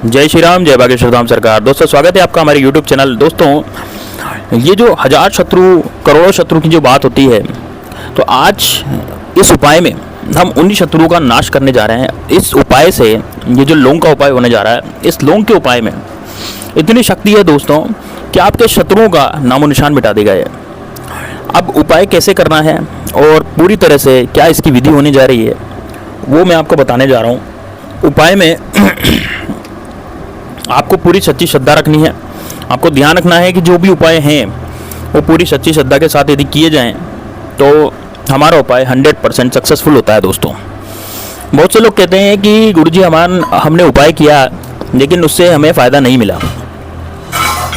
जय श्री राम, जय बागेश्वर धाम सरकार। दोस्तों स्वागत है आपका हमारे YouTube चैनल। दोस्तों ये जो हजार शत्रु करोड़ों शत्रु की जो बात होती है, तो आज इस उपाय में हम उन्हीं शत्रुओं का नाश करने जा रहे हैं। इस उपाय से ये जो लौंग का उपाय होने जा रहा है, इस लौंग के उपाय में इतनी शक्ति है दोस्तों कि आपके शत्रुओं का नामो निशान मिटा देगा ये। अब उपाय कैसे करना है और पूरी तरह से क्या इसकी विधि होने जा रही है, वो मैं आपको बताने जा रहा हूँ। उपाय में आपको पूरी सच्ची श्रद्धा रखनी है। आपको ध्यान रखना है कि जो भी उपाय हैं वो पूरी सच्ची श्रद्धा के साथ यदि किए जाएं तो हमारा उपाय 100% सक्सेसफुल होता है। दोस्तों बहुत से लोग कहते हैं कि गुरुजी हमने उपाय किया लेकिन उससे हमें फ़ायदा नहीं मिला।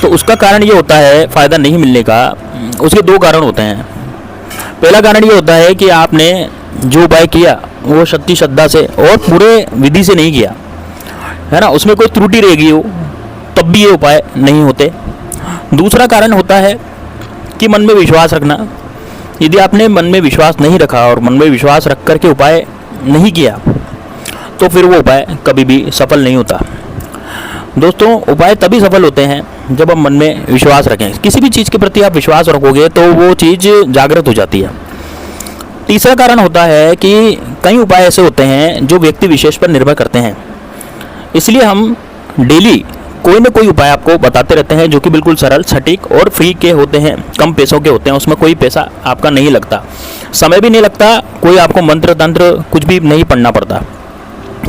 तो उसका कारण ये होता है, फ़ायदा नहीं मिलने का उसके दो कारण होते हैं। पहला कारण ये होता है कि आपने जो उपाय किया वो सच्ची श्रद्धा से और पूरे विधि से नहीं किया है ना, उसमें कोई त्रुटि रह गई हो तब भी ये उपाय नहीं होते। दूसरा कारण होता है कि मन में विश्वास रखना। यदि आपने मन में विश्वास नहीं रखा और मन में विश्वास रख करके उपाय नहीं किया तो फिर वो उपाय कभी भी सफल नहीं होता। दोस्तों उपाय तभी सफल होते हैं जब हम मन में विश्वास रखें। किसी भी चीज़ के प्रति आप विश्वास रखोगे तो वो चीज़ जागृत हो जाती है। तीसरा कारण होता है कि कई उपाय ऐसे होते हैं जो व्यक्ति विशेष पर निर्भर करते हैं, इसलिए हम डेली कोई ना कोई उपाय आपको बताते रहते हैं जो कि बिल्कुल सरल, सटीक और फ्री के होते हैं, कम पैसों के होते हैं। उसमें कोई पैसा आपका नहीं लगता, समय भी नहीं लगता, कोई आपको मंत्र तंत्र कुछ भी नहीं पढ़ना पड़ता,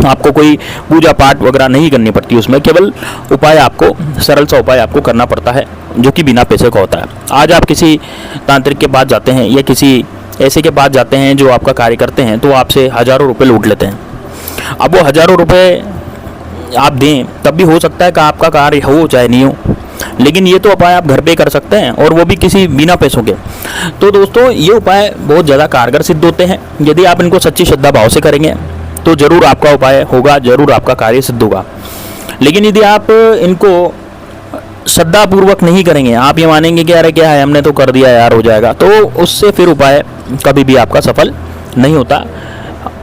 आपको कोई पूजा पाठ वगैरह नहीं करनी पड़ती। उसमें केवल उपाय आपको, सरल सा उपाय आपको करना पड़ता है जो कि बिना पैसे का होता है। आज आप किसी तांत्रिक के पास जाते हैं या किसी ऐसे के पास जाते हैं जो आपका कार्य करते हैं तो आपसे हज़ारों रुपये लूट लेते हैं। अब वो हज़ारों रुपये आप दें तब भी हो सकता है कि आपका कार्य हो चाहे नहीं हो, लेकिन ये तो उपाय आप घर पे कर सकते हैं और वो भी किसी बिना पैसों के। तो दोस्तों ये उपाय बहुत ज़्यादा कारगर सिद्ध होते हैं। यदि आप इनको सच्ची श्रद्धा भाव से करेंगे तो ज़रूर आपका उपाय होगा, ज़रूर आपका कार्य सिद्ध होगा। लेकिन यदि आप इनको श्रद्धापूर्वक नहीं करेंगे, आप ये मानेंगे कि अरे क्या है, हमने तो कर दिया यार, हो जाएगा, तो उससे फिर उपाय कभी भी आपका सफल नहीं होता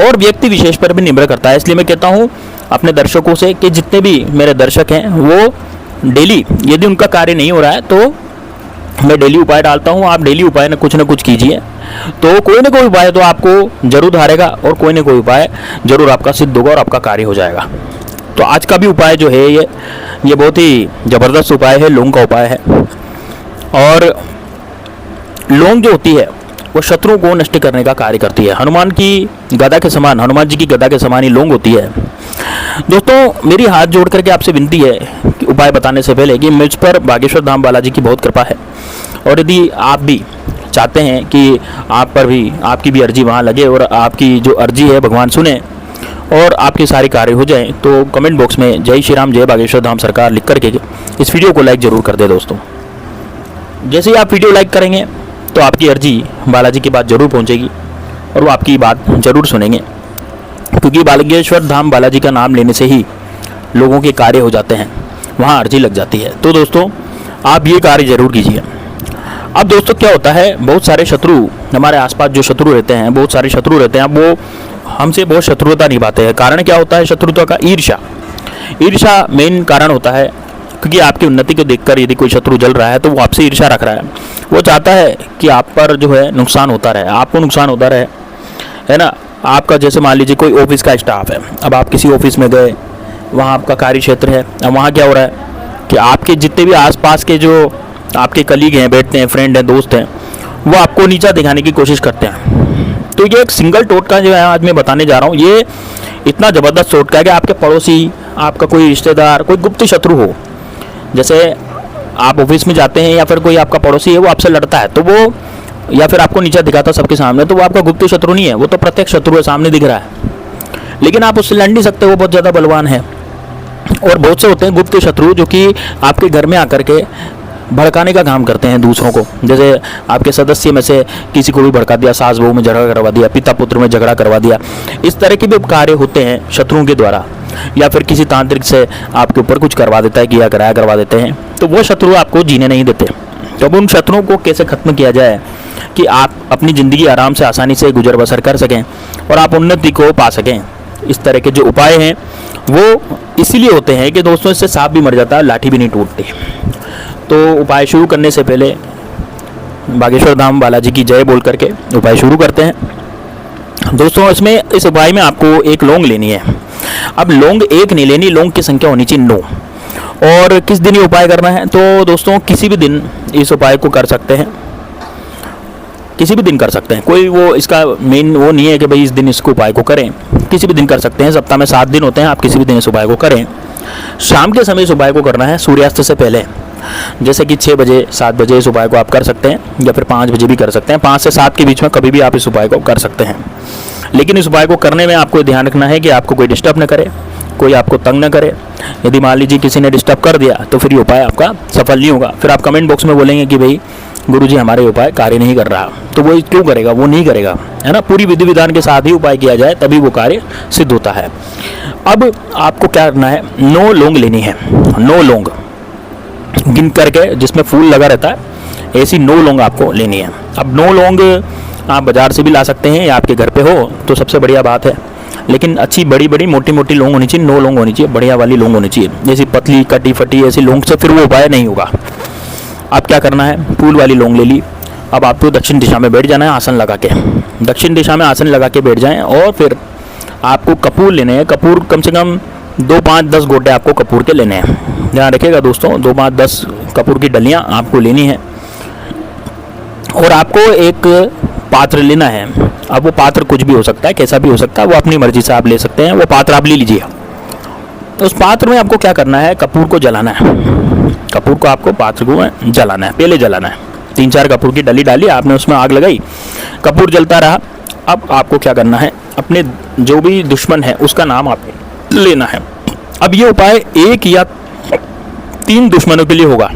और व्यक्ति विशेष पर भी निर्भर करता है। इसलिए मैं कहता हूँ अपने दर्शकों से कि जितने भी मेरे दर्शक हैं वो डेली, यदि उनका कार्य नहीं हो रहा है तो मैं डेली उपाय डालता हूँ। आप डेली उपाय न कुछ कीजिए तो कोई ना कोई उपाय तो आपको जरूर हारेगा और कोई ना कोई उपाय जरूर आपका सिद्ध होगा और आपका कार्य हो जाएगा। तो आज का भी उपाय जो है ये बहुत ही ज़बरदस्त उपाय है, लौंग का उपाय है। और लौंग जो होती है वो शत्रुओं को नष्ट करने का कार्य करती है। हनुमान की गदा के समान, हनुमान जी की गदा के समान ही लौंग होती है। दोस्तों मेरी हाथ जोड़ करके आपसे विनती है कि उपाय बताने से पहले कि मुझ पर बागेश्वर धाम बालाजी की बहुत कृपा है और यदि आप भी चाहते हैं कि आप पर भी आपकी भी अर्जी वहाँ लगे और आपकी जो अर्जी है भगवान सुने और आपके सारे कार्य हो जाएं, तो कमेंट बॉक्स में जय श्री राम, जय बागेश्वर धाम सरकार लिख करके इस वीडियो को लाइक ज़रूर कर दे। दोस्तों जैसे ही आप वीडियो लाइक करेंगे तो आपकी अर्जी बालाजी के पास ज़रूर पहुंचेगी और वो आपकी बात ज़रूर सुनेंगे, क्योंकि बागेश्वर धाम बालाजी का नाम लेने से ही लोगों के कार्य हो जाते हैं, वहाँ अर्जी लग जाती है। तो दोस्तों आप ये कार्य ज़रूर कीजिए। अब दोस्तों क्या होता है, बहुत सारे शत्रु हमारे आसपास जो शत्रु रहते हैं, बहुत सारे शत्रु रहते हैं, अब वो हमसे बहुत शत्रुता निभाते हैं। कारण क्या होता है शत्रुता का? ईर्ष्या। ईर्ष्या मेन कारण होता है, क्योंकि आपकी उन्नति को देखकर यदि कोई शत्रु जल रहा है तो वो आपसे ईर्ष्या रख रहा है। वो चाहता है कि आप पर जो है नुकसान होता रहे, आपको नुकसान होता रहे, है ना। आपका जैसे मान लीजिए कोई ऑफिस का स्टाफ है, अब आप किसी ऑफिस में गए, वहाँ आपका कार्य क्षेत्र है, अब वहाँ क्या हो रहा है कि आपके जितने भी आसपास के जो आपके कलीग हैं, बैठते हैं, फ्रेंड हैं, दोस्त हैं, वो आपको नीचा दिखाने की कोशिश करते हैं। तो ये एक सिंगल टोटका जो है आज मैं बताने जा रहा हूँ, ये इतना ज़बरदस्त टोटका है कि आपके पड़ोसी, आपका कोई रिश्तेदार, कोई गुप्त शत्रु हो, जैसे आप ऑफिस में जाते हैं या फिर कोई आपका पड़ोसी है वो आपसे लड़ता है तो वो, या फिर आपको नीचा दिखाता सबके सामने, तो वो आपका गुप्त शत्रु नहीं है, वो तो प्रत्यक्ष शत्रु है, सामने दिख रहा है, लेकिन आप उससे लड़ नहीं सकते, वो बहुत ज़्यादा बलवान है। और बहुत से होते हैं गुप्त शत्रु जो कि आपके घर में आकर के भड़काने का काम करते हैं दूसरों को। जैसे आपके सदस्य में से किसी को भी भड़का दिया, सास बहू में झगड़ा करवा दिया, पिता पुत्र में झगड़ा करवा दिया, इस तरह के भी कार्य होते हैं शत्रुओं के द्वारा। या फिर किसी तांत्रिक से आपके ऊपर कुछ करवा देता है, किया कराया करवा देते हैं, तो वो शत्रु आपको जीने नहीं देते। तो अब उन शत्रुओं को कैसे खत्म किया जाए कि आप अपनी ज़िंदगी आराम से आसानी से गुजर बसर कर सकें और आप उन्नति को पा सकें, इस तरह के जो उपाय हैं वो इसीलिए होते हैं कि दोस्तों इससे सांप भी मर जाता है, लाठी भी नहीं टूटती। तो उपाय शुरू करने से पहले बागेश्वर धाम बालाजी की जय बोल करके उपाय शुरू करते हैं दोस्तों। इसमें इस उपाय में आपको एक लौंग लेनी है। अब लौंग एक नहीं लेनी, लौंग की संख्या होनी चाहिए 9। और किस दिन ये उपाय करना है, तो दोस्तों किसी भी दिन इस उपाय को कर सकते हैं, किसी भी दिन कर सकते हैं। कोई वो इसका मेन वो नहीं है कि भाई इस दिन इसको उपाय को करें, किसी भी दिन कर सकते हैं। सप्ताह में 7 दिन होते हैं, आप किसी भी दिन इस उपाय को करें। शाम के समय इस उपाय को करना है, सूर्यास्त से पहले, जैसे कि 6 बजे 7 बजे इस उपाय को आप कर सकते हैं, या फिर 5 बजे भी कर सकते हैं। 5 से 7 के बीच में कभी भी आप इस उपाय को कर सकते हैं। लेकिन इस उपाय को करने में आपको ध्यान रखना है कि आपको कोई डिस्टर्ब न करे, कोई आपको तंग न करे। यदि मान लीजिए किसी ने डिस्टर्ब कर दिया तो फिर ये उपाय आपका सफल नहीं होगा। फिर आप कमेंट बॉक्स में बोलेंगे कि भाई गुरुजी हमारे उपाय कार्य नहीं कर रहा, तो वो क्यों करेगा, वो नहीं करेगा, है ना। पूरी विधि विधान के साथ ही उपाय किया जाए तभी वो कार्य सिद्ध होता है। अब आपको क्या करना है, 9 लौंग लेनी है। 9 लौंग गिन करके, जिसमें फूल लगा रहता है, ऐसी 9 लौंग आपको लेनी है। अब 9 लौंग आप बाजार से भी ला सकते हैं, या आपके घर पे हो तो सबसे बढ़िया बात है। लेकिन अच्छी बड़ी बड़ी मोटी मोटी लौंग होनी चाहिए, 9 लौंग होनी चाहिए, बढ़िया वाली लौंग होनी चाहिए। जैसी पतली कटी फटी ऐसी लौंग से फिर वो उपाय नहीं होगा। अब क्या करना है, फूल वाली लौंग ले ली। अब आपको दक्षिण दिशा में बैठ जाना है, आसन लगा के। दक्षिण दिशा में आसन लगा के बैठ जाएं। और फिर आपको कपूर लेने हैं। कपूर कम से कम 2 5 10 गोटे आपको कपूर के लेने हैं। ध्यान रखिएगा दोस्तों, 2 5 10 कपूर की डलियां आपको लेनी है। और आपको एक पात्र लेना है। अब वो पात्र कुछ भी हो सकता है, कैसा भी हो सकता है, वो अपनी मर्जी से आप ले सकते हैं। वो पात्र आप ले लीजिए। तो उस पात्र में आपको क्या करना है, कपूर को जलाना है। कपूर को आपको पात्र को जलाना है, पहले जलाना है। 3-4 कपूर की डली डाली आपने, उसमें आग लगाई, कपूर जलता रहा। अब आपको क्या करना है, अपने जो भी दुश्मन है उसका नाम आपको लेना है। अब ये उपाय 1 या 3 दुश्मनों के लिए होगा।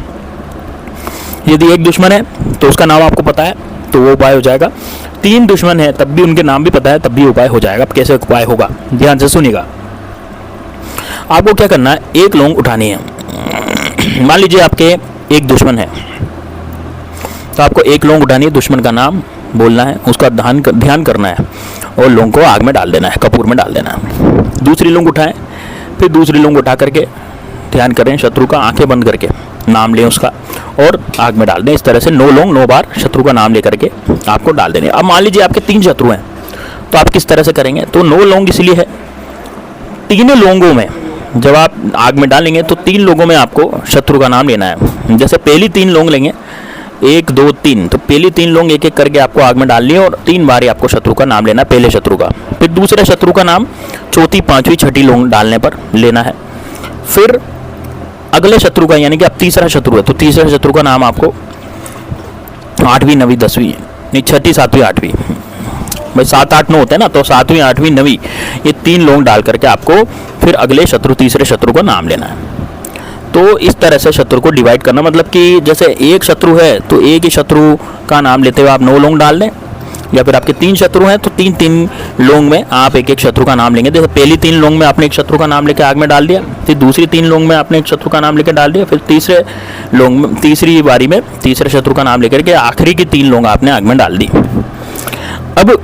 यदि 1 दुश्मन है तो उसका नाम आपको पता है तो वो उपाय हो जाएगा। 3 दुश्मन है तब भी उनके नाम भी पता है, तब भी उपाय हो जाएगा। अब कैसे उपाय होगा, ध्यान से सुनिएगा। आपको क्या करना है, 1 लौंग उठानी है। मान लीजिए आपके 1 दुश्मन है, तो आपको 1 लौंग उठानी है, दुश्मन का नाम बोलना है, उसका ध्यान करना है और लौंग को आग में डाल देना है, कपूर में डाल देना है। दूसरी लौंग उठाएं, फिर दूसरी लौंग उठा करके ध्यान करें शत्रु का, आंखें बंद करके नाम लें उसका और आग में डाल दें। इस तरह से 9 लौंग 9 बार शत्रु का नाम लेकर के आपको डाल देने। अब मान लीजिए आपके 3 शत्रु हैं, तो आप किस तरह से करेंगे, तो 9 लौंग इसलिए है, 3 लौंगों में जब आप आग में डालेंगे तो 3 लोगों में आपको शत्रु का नाम लेना है। जैसे पहली 3 लौंग लेंगे, 1 2 3, तो पहली 3 लौंग एक एक करके आपको आग में डाल लिए और 3 बार आपको शत्रु का नाम लेना है, पहले शत्रु का। फिर दूसरे शत्रु का नाम 4थी 5वीं 6ठी लौंग डालने पर लेना है। फिर अगले शत्रु का, यानी कि अब तीसरा शत्रु है तो तीसरे शत्रु का नाम आपको 8वीं 9वीं 10वीं नहीं 6ठी 7वीं 8वीं, भाई 7 8 9 होते हैं ना, तो 7वीं 8वीं 9वीं ये 3 लौंग डाल करके आपको फिर अगले शत्रु तीसरे शत्रु का नाम लेना है। तो इस तरह से शत्रु को डिवाइड करना, मतलब कि जैसे एक शत्रु है तो एक ही शत्रु का नाम लेते हुए आप 9 लौंग डाल दें, या फिर आपके 3 शत्रु हैं तो 3 लौंग में आप एक एक शत्रु का नाम लेंगे। जैसे पहली 3 लौंग में आपने एक शत्रु का नाम लेकर आग में डाल दिया, फिर दूसरी 3 लौंग में आपने एक शत्रु का नाम लेकर डाल दिया, फिर तीसरे लौंग में तीसरी बारी में तीसरे शत्रु का नाम लेकर के आखिरी की 3 लौंग आपने आग में डाल दी। अब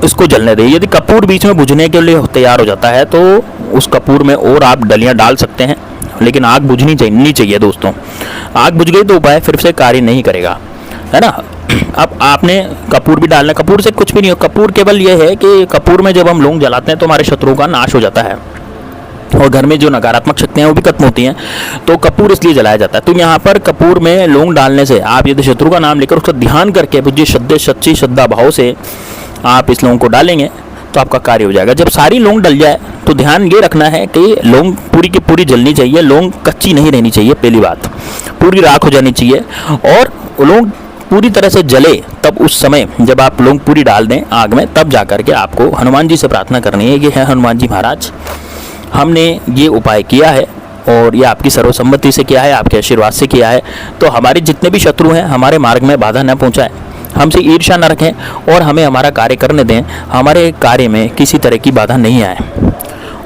इसको जलने दें। यदि कपूर बीच में बुझने के लिए तैयार हो जाता है तो उस कपूर में और आप डलियां डाल सकते हैं, लेकिन आग बुझनी नहीं चाहिए दोस्तों। आग बुझ गई तो उपाय फिर से कार्य नहीं करेगा, है ना। अब आपने कपूर भी डालना, कपूर से कुछ भी नहीं हो। कपूर केवल यह है कि कपूर में जब हम लौंग जलाते हैं तो हमारे शत्रुओं का नाश हो जाता है और घर में जो नकारात्मक शक्तियाँ हैं वो भी खत्म होती हैं, तो कपूर इसलिए जलाया जाता है। तो यहाँ पर कपूर में लौंग डालने से आप यदि शत्रु का नाम लेकर उसका ध्यान करके सच्ची श्रद्धा भाव से आप इस लौंग को डालेंगे तो आपका कार्य हो जाएगा। जब सारी लौंग डल जाए तो ध्यान ये रखना है कि लौंग पूरी की पूरी जलनी चाहिए, लौंग कच्ची नहीं रहनी चाहिए, पहली बात पूरी राख हो जानी चाहिए। और लौंग पूरी तरह से जले तब उस समय जब आप लौंग पूरी डाल दें आग में, तब जा करके आपको हनुमान जी से प्रार्थना करनी है कि है हनुमान जी महाराज, हमने ये उपाय किया है और ये आपकी सर्वसम्मति से किया है, आपके आशीर्वाद से किया है, तो हमारे जितने भी शत्रु हैं हमारे मार्ग में बाधा न पहुंचाए, हमसे ईर्ष्या न रखें और हमें हमारा कार्य करने दें, हमारे कार्य में किसी तरह की बाधा नहीं आए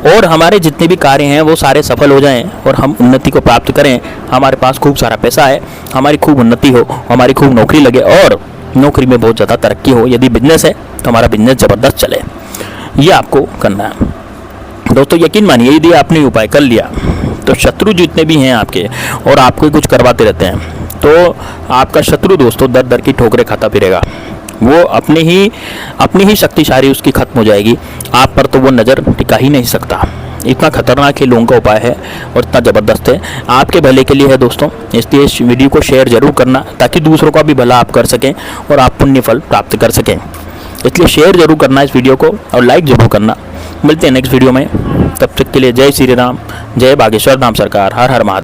और हमारे जितने भी कार्य हैं वो सारे सफल हो जाएं और हम उन्नति को प्राप्त करें। हमारे पास खूब सारा पैसा है, हमारी खूब उन्नति हो, हमारी खूब नौकरी लगे और नौकरी में बहुत ज़्यादा तरक्की हो। यदि बिजनेस है तो हमारा बिजनेस ज़बरदस्त चले, ये आपको करना है। दोस्तों यकीन मानिए, यदि आपने उपाय कर लिया तो शत्रु जितने भी हैं आपके और आपको कुछ करवाते रहते हैं, तो आपका शत्रु दोस्तों दर दर की ठोकरें खाता फिरेगा। वो अपनी ही शक्तिशाली उसकी खत्म हो जाएगी, आप पर तो वो नज़र टिका ही नहीं सकता। इतना खतरनाक ये लोगों का उपाय है और इतना ज़बरदस्त है, आपके भले के लिए है दोस्तों। इसलिए इस वीडियो को शेयर जरूर करना, ताकि दूसरों का भी भला आप कर सकें और आप पुण्य फल प्राप्त कर सकें। इसलिए शेयर जरूर करना इस वीडियो को और लाइक जरूर करना। मिलते हैं नेक्स्ट वीडियो में, तब तक के लिए जय श्री राम, जय बागेश्वर धाम सरकार, हर हर महादेव।